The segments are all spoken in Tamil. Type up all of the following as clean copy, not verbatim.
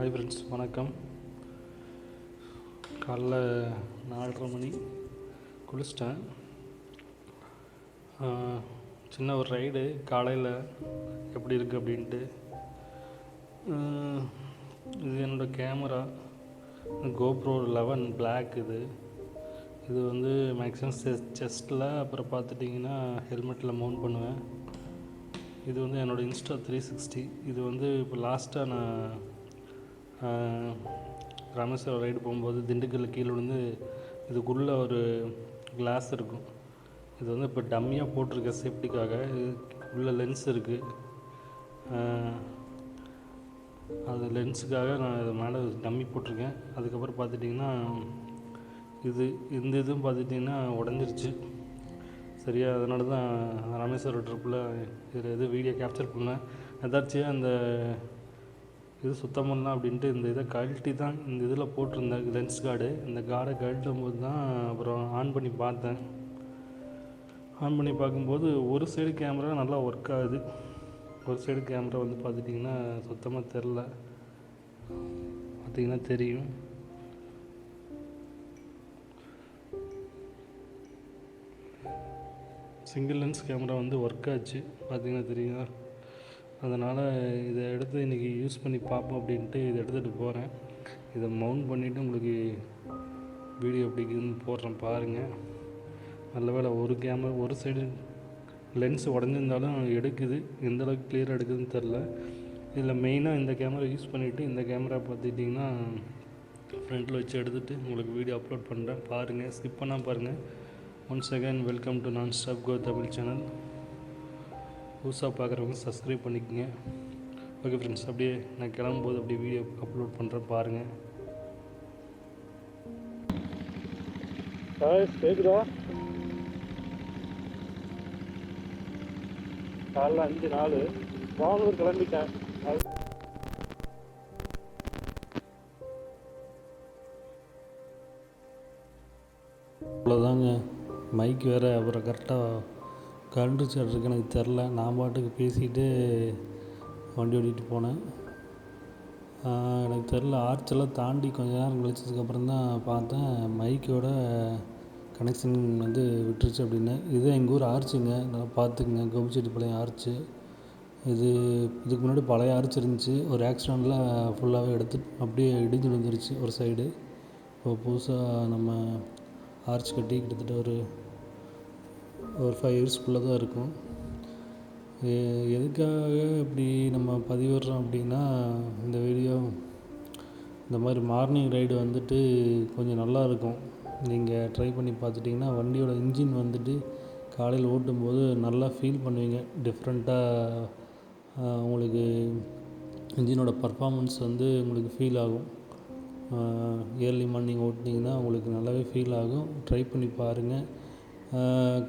ஹாய் ஃப்ரெண்ட்ஸ், வணக்கம். காலைல 4:30 மணி குளிச்சிட்டேன். சின்ன ஒரு ரைடு காலையில் எப்படி இருக்குது அப்படின்ட்டு. இது என்னோடய கேமரா GoPro 11 Black. இது வந்து மேக்ஸிமம் செஸ்ட்டில், அப்புறம் பார்த்துட்டிங்கன்னா ஹெல்மெட்டில் மவுண்ட் பண்ணுவேன். இது வந்து என்னோடய Insta 360. இது வந்து இப்போ லாஸ்ட்டாக நான் ராமேஸ்வரம் ரைடு போகும்போது திண்டுக்கல்லில் கீழே விழுந்து இதுக்குள்ளே ஒரு கிளாஸ் இருக்கும். இது வந்து இப்போ டம்மியாக போட்டிருக்க சேஃப்டிக்காக. இது உள்ள லென்ஸ் இருக்குது. அது லென்ஸுக்காக நான் இது மேலே டம்மி போட்டிருக்கேன். அதுக்கப்புறம் பார்த்துட்டிங்கன்னா இந்த இதுவும் பார்த்துட்டிங்கன்னா உடஞ்சிருச்சு சரியா. அதனால தான் ராமேஸ்வரம் ட்ரிப்பில் இதில் வீடியோ கேப்சர் பண்ணேன். எதாச்சியாக அந்த இது சுத்தம் பண்ணலாம் அப்படின்ட்டு இந்த இதை கழட்டி தான் இந்த இதில் போட்டிருந்தேன் லென்ஸ் கார்டு. இந்த கார்டை கழட்டும் போது தான் அப்புறம் ஆன் பண்ணி பார்த்தேன். ஆன் பண்ணி பார்க்கும்போது ஒரு சைடு கேமரா நல்லா ஒர்க் ஆகுது, ஒரு சைடு கேமரா வந்து பார்த்துட்டிங்கன்னா சுத்தமாக தெரில. பார்த்திங்கன்னா தெரியும். சிங்கிள் லென்ஸ் கேமரா வந்து ஒர்க் ஆச்சு, பார்த்திங்கன்னா தெரியும். அதனால் இதை எடுத்து இன்றைக்கி யூஸ் பண்ணி பார்ப்போம் அப்படின்ட்டு இதை எடுத்துகிட்டு போகிறேன். இதை மவுண்ட் பண்ணிவிட்டு உங்களுக்கு வீடியோ எப்படிக்குதுன்னு போடுறேன் பாருங்கள். நல்ல வேளை ஒரு சைடு லென்ஸ் உடஞ்சிருந்தாலும் எடுக்குது. எந்தளவுக்கு கிளியராக எடுக்குதுன்னு தெரில. இதில் மெயினாக இந்த கேமரா யூஸ் பண்ணிவிட்டு இந்த கேமரா பார்த்துட்டிங்கன்னா ஃப்ரண்ட்டில் வச்சு எடுத்துகிட்டு உங்களுக்கு வீடியோ அப்லோட் பண்ணுறேன் பாருங்கள். ஸ்கிப் பண்ணால் பாருங்கள். Once again welcome to non-stop Go Tamil channel. புதுசாக பார்க்குறவங்க சப்ஸ்கிரைப் பண்ணிக்கோங்க. ஓகே ஃப்ரெண்ட்ஸ், அப்படியே நான் கிளம்பும்போது அப்படியே வீடியோ அப்லோட் பண்ணுறேன் பாருங்கள். கேட்குதா? காலைல 5:04 வாங்கூர் கிளம்பிட்டேன். அவ்வளோதாங்க. மைக் வேறு அப்புறம் கரெக்டாக கரண்ட்டு இருக்கு எனக்கு தெரில. நான் பாட்டுக்கு பேசிக்கிட்டு வண்டி ஓட்டிகிட்டு போனேன். எனக்கு தெரில, ஆர்ச்செல்லாம் தாண்டி கொஞ்சம் நேரம் கழிச்சதுக்கப்புறம் தான் பார்த்தேன் மைக்கோட கனெக்ஷன் வந்து விட்டுருச்சு அப்படின்னு. இது எங்கள் ஊர் ஆர்ச்சுங்க, நல்லா பார்த்துக்குங்க. கோபிச்செட்டிப்பாளையம் ஆர்ச்சு இது. இதுக்கு முன்னாடி பழைய ஆர்ச் இருந்துச்சு. ஒரு ஆக்சிடெண்ட்டில் ஃபுல்லாகவே அப்படியே இடிஞ்சு விழுந்துருச்சு ஒரு சைடு. இப்போ புதுசாக நம்ம ஆர்ச் கட்டி கிட்டத்தட்ட ஒரு 5 இயர்ஸ்க்குள்ளே தான் இருக்கும். எதுக்காக இப்படி நம்ம பதிவிடுறோம் அப்படின்னா, இந்த வீடியோ இந்த மாதிரி மார்னிங் ரைடு வந்துட்டு கொஞ்சம் நல்லாயிருக்கும். நீங்கள் ட்ரை பண்ணி பார்த்துட்டிங்கன்னா வண்டியோட இன்ஜின் வந்துட்டு காலையில் ஓட்டும்போது நல்லா ஃபீல் பண்ணுவீங்க. டிஃப்ரெண்ட்டாக உங்களுக்கு இன்ஜினோட பர்ஃபார்மன்ஸ் வந்து உங்களுக்கு ஃபீல் ஆகும். ஏர்லி மார்னிங் ஓட்டினீங்கன்னா உங்களுக்கு நல்லாவே ஃபீல் ஆகும். ட்ரை பண்ணி பாருங்கள்.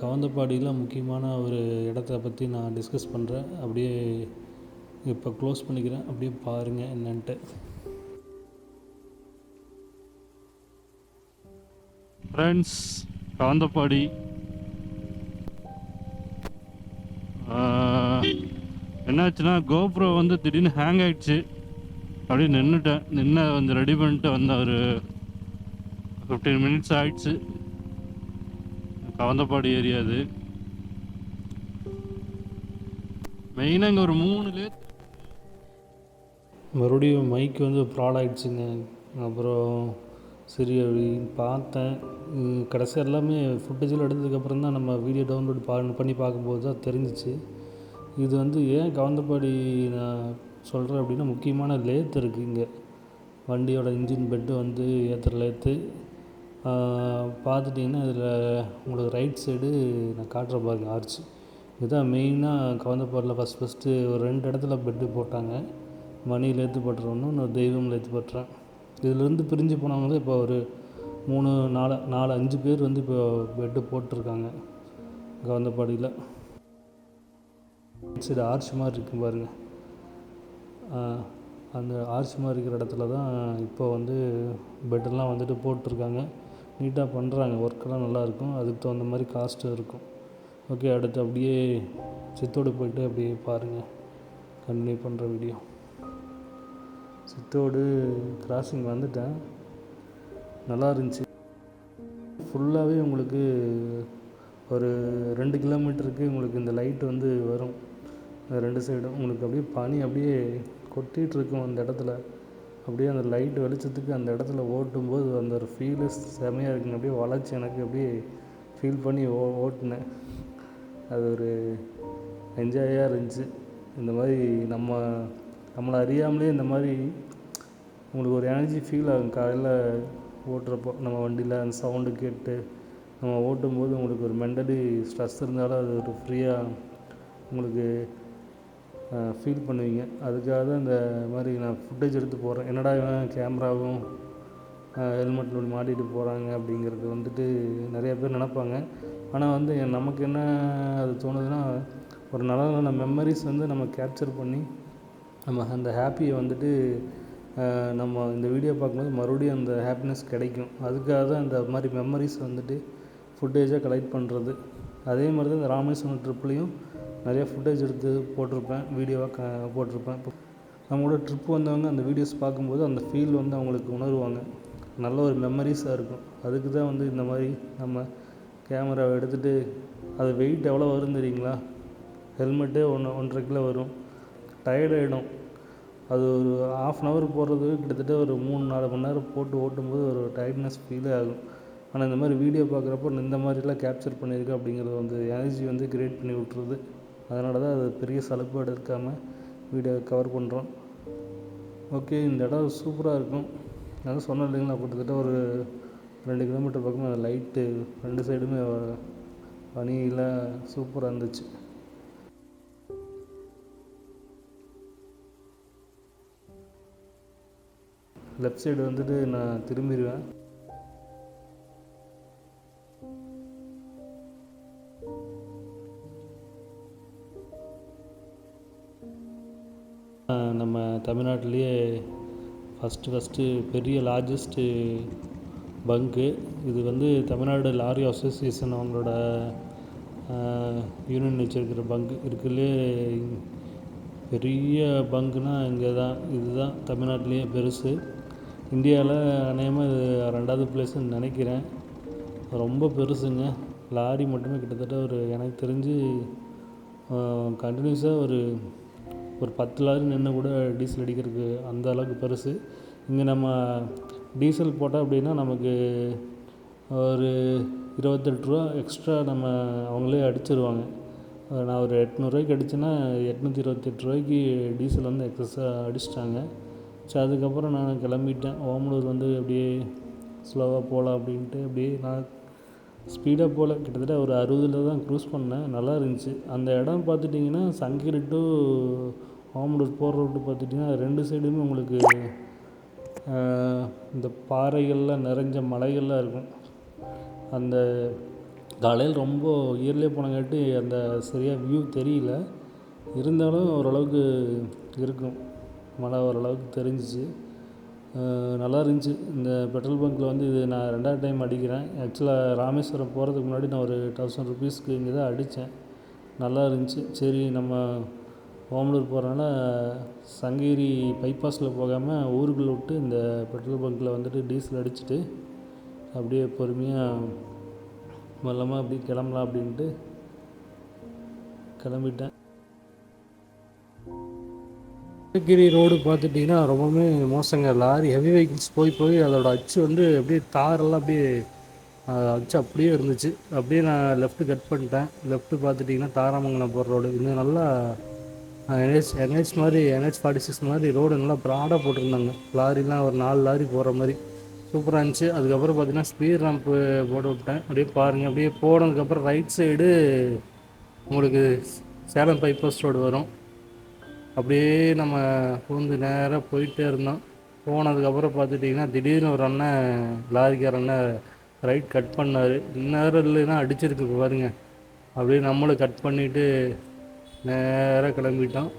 கவுந்தப்பாடியில் முக்கியமான ஒரு இடத்த பற்றி நான் டிஸ்கஸ் பண்ணுறேன். அப்படியே இப்போ க்ளோஸ் பண்ணிக்கிறேன். அப்படியே பாருங்கள் என்னன்ட்டு. ஃப்ரெண்ட்ஸ், கவுந்தப்பாடி என்னாச்சுன்னா GoPro வந்து திடீர்னு ஹேங் ஆகிடுச்சு. அப்படியே நின்று வந்து ரெடி பண்ணிட்டு வந்த ஒரு 15 மினிட்ஸ் ஆகிடுச்சு. கவுந்தப்பாடி ஏரியா அது. மெயினாக இங்கே ஒரு 3 மறுபடியும் மைக் வந்து ப்ராட் ஆகிடுச்சுங்க. அப்புறம் சரி பார்த்தேன். கடைசி எல்லாமே ஃபுட்டேஜில் எடுத்ததுக்கப்புறம் தான் நம்ம வீடியோ டவுன்லோட் பண்ணி பார்க்கும்போது தான் தெரிஞ்சிச்சு. இது வந்து ஏன் கவுந்தப்பாடி நான் சொல்கிறேன் அப்படின்னா, முக்கியமான லேத் இருக்குது இங்கே. வண்டியோட இன்ஜின் பெட்டு வந்து ஏற்றுற லேத்து. பார்த்துட்டிங்கன்னா இதில் உங்களுக்கு ரைட் சைடு நான் காட்டுற பாருங்க ஆர்ச். இதுதான் மெயினாக கவுந்தப்பாடியில் ஃபஸ்ட்டு ஒரு 2 இடத்துல பெட்டு போட்டாங்க. மணி லேத்து பட்டுறோன்னு, இன்னொரு தெய்வம் லேத்து பட்டுறேன். இதிலேருந்து பிரிஞ்சு போனவங்களே இப்போ ஒரு 3, 4, 5 பேர் வந்து இப்போ பெட்டு போட்டிருக்காங்க கவுந்தப்பாடியில். சரி, ஆர்ச் மாதிரி இருக்கும் பாருங்கள். அந்த ஆர்ச் மாதிரி இருக்கிற இடத்துல தான் இப்போ வந்து பெட்டெல்லாம் வந்துட்டு போட்டிருக்காங்க. நீட்டாக பண்ணுறாங்க. ஒர்க்கெல்லாம் நல்லாயிருக்கும். அதுக்கு தகுந்த மாதிரி காஸ்ட்டும் இருக்கும். ஓகே, அடுத்து அப்படியே சித்தோடு போய்ட்டு அப்படியே பாருங்கள். கண்டினியூ பண்ணுற வீடியோ. சித்தோடு கிராசிங் வந்துட்டேன். நல்லா இருந்துச்சு. ஃபுல்லாகவே உங்களுக்கு ஒரு 2 கிலோமீட்டருக்கு உங்களுக்கு இந்த லைட் வந்து வரும். 2 சைடும் உங்களுக்கு அப்படியே பனி அப்படியே கொட்டிகிட்ருக்கும் அந்த இடத்துல. அப்படியே அந்த லைட் வெளிச்சத்துக்கு அந்த இடத்துல ஓட்டும்போது அந்த ஒரு ஃபீலு செமையாக இருக்குங்க. அப்படியே வளைச்சி எனக்கு அப்படியே ஃபீல் பண்ணி ஓட்டினேன். அது ஒரு என்ஜாயாக இருந்துச்சு. இந்த மாதிரி நம்மளை அறியாமலே இந்த மாதிரி உங்களுக்கு ஒரு எனர்ஜி ஃபீல் ஆகும். காலையில் ஓட்டுறப்போ நம்ம வண்டியில் அந்த சவுண்டு கேட்டு நம்ம ஓட்டும்போது உங்களுக்கு ஒரு மென்டலி ஸ்ட்ரெஸ் இருந்தாலும் அது ஒரு ஃப்ரீயாக உங்களுக்கு ஃபீல் பண்ணுவீங்க. அதுக்காக தான் இந்த மாதிரி நான் ஃபுட்டேஜ் எடுத்து போடுறேன். என்னடா இவன் கேமராவும் ஹெல்மெட்டில் மாட்டிகிட்டு போகிறாங்க அப்படிங்கிறது வந்துட்டு நிறைய பேர் நினப்பாங்க. ஆனால் வந்து நமக்கு என்ன அது தோணுதுன்னா, ஒரு நல்ல நல்ல மெமரிஸ் வந்து நம்ம கேப்சர் பண்ணி நம்ம அந்த ஹாப்பியை வந்துட்டு நம்ம இந்த வீடியோ பார்க்கும்போது மறுபடியும் அந்த ஹாப்பினஸ் கிடைக்கும். அதுக்காக தான் இந்த மாதிரி மெமரிஸ் வந்துட்டு ஃபுட்டேஜாக கலெக்ட் பண்ணுறது. அதே மாதிரி தான் இந்த ராமேஸ்வரம் ட்ரிப்லேயும் நிறையா ஃபுட்டேஜ் எடுத்து போட்டிருப்பேன், வீடியோவாக போட்டிருப்பேன். இப்போ நம்மளோட ட்ரிப் வந்தவங்க அந்த வீடியோஸ் பார்க்கும்போது அந்த ஃபீல் வந்து அவங்களுக்கு உணர்வாங்க. நல்ல ஒரு மெமரிஸாக இருக்கும். அதுக்கு தான் வந்து இந்த மாதிரி நம்ம கேமராவை எடுத்துகிட்டு அது வெயிட் எவ்வளோ வரும் தெரியுங்களா? ஹெல்மெட்டே 1.5 கிலோ வரும். டயர்டாகிடும். அது ஒரு 1/2 hour போடுறது கிட்டத்தட்ட ஒரு 3-4 மணி நேரம் போட்டு ஓட்டும்போது ஒரு டயர்ட்னஸ் ஃபீலே ஆகும். ஆனால் இந்த மாதிரி வீடியோ பார்க்குறப்போ இந்த மாதிரிலாம் கேப்சர் பண்ணியிருக்கேன் அப்படிங்கிறது வந்து எனர்ஜி வந்து கிரியேட் பண்ணி விட்டுருது. அதனால தான் அது பெரிய சலுப்பாடு எடுக்காமல் வீடியோ கவர் பண்ணுறோம். ஓகே, இந்த இடம் சூப்பராக இருக்கும். நான் சொன்னேன் இல்லைங்களா, கிட்டத்தட்ட ஒரு 2 கிலோமீட்டர் பக்கமாக அந்த லைட்டு 2 சைடுமே பனியில் சூப்பராக இருந்துச்சு. லெஃப்ட் சைடு வந்துட்டு நான் திரும்பிடுவேன். நம்ம தமிழ்நாட்டிலேயே ஃபஸ்ட்டு பெரிய லார்ஜஸ்ட்டு பங்கு இது வந்து தமிழ்நாடு லாரி அசோசியேஷன் அவங்களோட யூனியன் வச்சுருக்கிற பங்கு இருக்குல்லே பெரிய பங்குனா இங்கே தான். இதுதான் தமிழ்நாட்டிலேயே பெருசு. இந்தியாவில் அநேகமாக இது 2வது பிளேஸ்ன்னு நினைக்கிறேன். ரொம்ப பெருசுங்க. லாரி மட்டுமே கிட்டத்தட்ட ஒரு எனக்கு தெரிஞ்சு கண்டினியூஸாக ஒரு 10 லாரி நின்று கூட டீசல் அடிக்கிறதுக்கு அந்த அளவுக்கு பெருசு. இங்கே நம்ம டீசல் போட்டால் அப்படின்னா நமக்கு ஒரு 28 ரூபா எக்ஸ்ட்ரா நம்ம அவங்களே அடிச்சிருவாங்க. நான் ஒரு 800 அடித்தேன்னா 828 டீசல் வந்து எக்ஸஸாக அடிச்சிட்டாங்க. சரி, அதுக்கப்புறம் நான் கிளம்பிட்டேன். ஓமலூர் வந்து அப்படியே ஸ்லோவாக போகலாம் அப்படின்ட்டு அப்படியே நான் ஸ்பீடாக போகல. கிட்டத்தட்ட ஒரு 60 தான் க்ரூஸ் பண்ணேன். நல்லா இருந்துச்சு. அந்த இடம் பார்த்துட்டிங்கன்னா சங்ககிரி டு ஓமலூர் போகிற ரோட்டு பார்த்துட்டிங்கன்னா 2 சைடுமே உங்களுக்கு இந்த பாறைகள்லாம் நிறைஞ்ச மலைகள்லாம் இருக்கும். அந்த காலையில் ரொம்ப இயர்லியே போனங்காட்டி அந்த சரியாக வியூ தெரியல. இருந்தாலும் ஓரளவுக்கு இருக்கும். மழை ஓரளவுக்கு தெரிஞ்சிச்சு. நல்லா இருந்துச்சு. இந்த பெட்ரோல் பங்க்கில் வந்து இது நான் 2வது டைம் அடிக்கிறேன். ஆக்சுவலாக ராமேஸ்வரம் போகிறதுக்கு முன்னாடி நான் ஒரு 1000 ருபீஸ்க்கு இங்கே தான் அடித்தேன். நல்லா இருந்துச்சு. சரி, நம்ம ஓமலூர் போகிறனால சங்ககிரி பைபாஸில் போகாமல் ஊருக்குள்ளே விட்டு இந்த பெட்ரோல் பங்க்கில் வந்துட்டு டீசல் அடிச்சுட்டு அப்படியே பொறுமையாக மெல்லமாக அப்படி கிளம்பலாம் அப்படின்ட்டு கிளம்பிட்டேன். சங்ககிரி ரோடு பார்த்துட்டிங்கன்னா ரொம்பவுமே மோசங்க. லாரி ஹெவி வெஹிக்கிள்ஸ் போய் அதோட அச்சு வந்து அப்படியே தாரெல்லாம் அப்படியே அச்சு அப்படியே இருந்துச்சு. அப்படியே நான் லெஃப்ட்டு கட் பண்ணிட்டேன். லெஃப்ட்டு பார்த்துட்டிங்கன்னா தாராமங்கலம் போகிற ரோடு. இன்னும் நல்லா NH மாதிரி NH46 மாதிரி ரோடு நல்லா ப்ராடாக போட்டிருந்தாங்க. லாரிலாம் ஒரு 4 லாரி போகிற மாதிரி சூப்பராக இருந்துச்சு. அதுக்கப்புறம் பார்த்திங்கன்னா ஸ்பீட் ரேம்ப்பு போட்டு விட்டேன். அப்படியே பாருங்கள். அப்படியே போனதுக்கப்புறம் ரைட் சைடு உங்களுக்கு சேலம் பைபாஸ் ரோடு வரும். அப்படியே நம்ம பூந்து நேராக போயிட்டே இருந்தோம். போனதுக்கப்புறம் பார்த்துட்டிங்கன்னா திடீர்னு ஒரு லாரிக்கார அண்ணன் ரைட் கட் பண்ணார். இந்நேரம் இல்லைன்னா அடிச்சிருக்கு பாருங்க. அப்படியே நம்மளும் கட் பண்ணிவிட்டு நேராக கிளம்பிட்டோம்.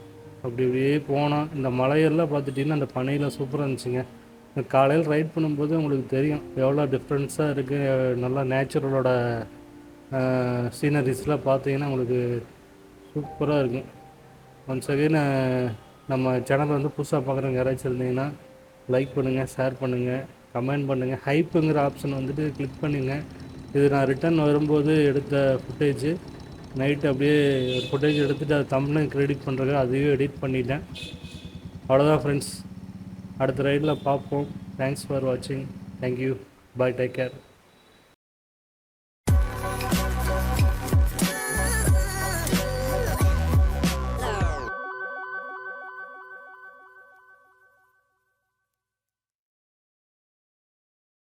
அப்படியே போனோம். இந்த மலையெல்லாம் பார்த்துட்டிங்கன்னா அந்த பனையில் சூப்பராக இருந்துச்சுங்க. காலையில் ரைட் பண்ணும்போது உங்களுக்கு தெரியும் எவ்வளோ டிஃப்ரென்ஸாக இருக்குது. நல்லா நேச்சுரலோட சீனரிஸ்லாம் பார்த்தீங்கன்னா உங்களுக்கு சூப்பராக இருக்கும். ஒன்ஸ் அகைன் நம்ம சேனலை வந்து புதுசாக பார்க்குறவங்க யாராச்சும் இருந்தீங்கன்னா லைக் பண்ணுங்கள், ஷேர் பண்ணுங்கள், கமெண்ட் பண்ணுங்கள். ஹைப்புங்கிற ஆப்ஷன் வந்துட்டு கிளிக் பண்ணுங்கள். இது நான் ரிட்டர்ன் வரும்போது எடுத்த ஃபுட்டேஜ். நைட்டு அப்படியே ஒரு ஃபுட்டேஜ் எடுத்துகிட்டு அது தம்ப்நெயில் கிரெடிட் பண்ணுறது அதையும் எடிட் பண்ணிட்டேன். அவ்வளோதான் ஃப்ரெண்ட்ஸ், அடுத்த ரைடில் பார்ப்போம். தேங்க்ஸ் ஃபார் வாட்சிங். தேங்க்யூ. பாய், டேக் கேர்.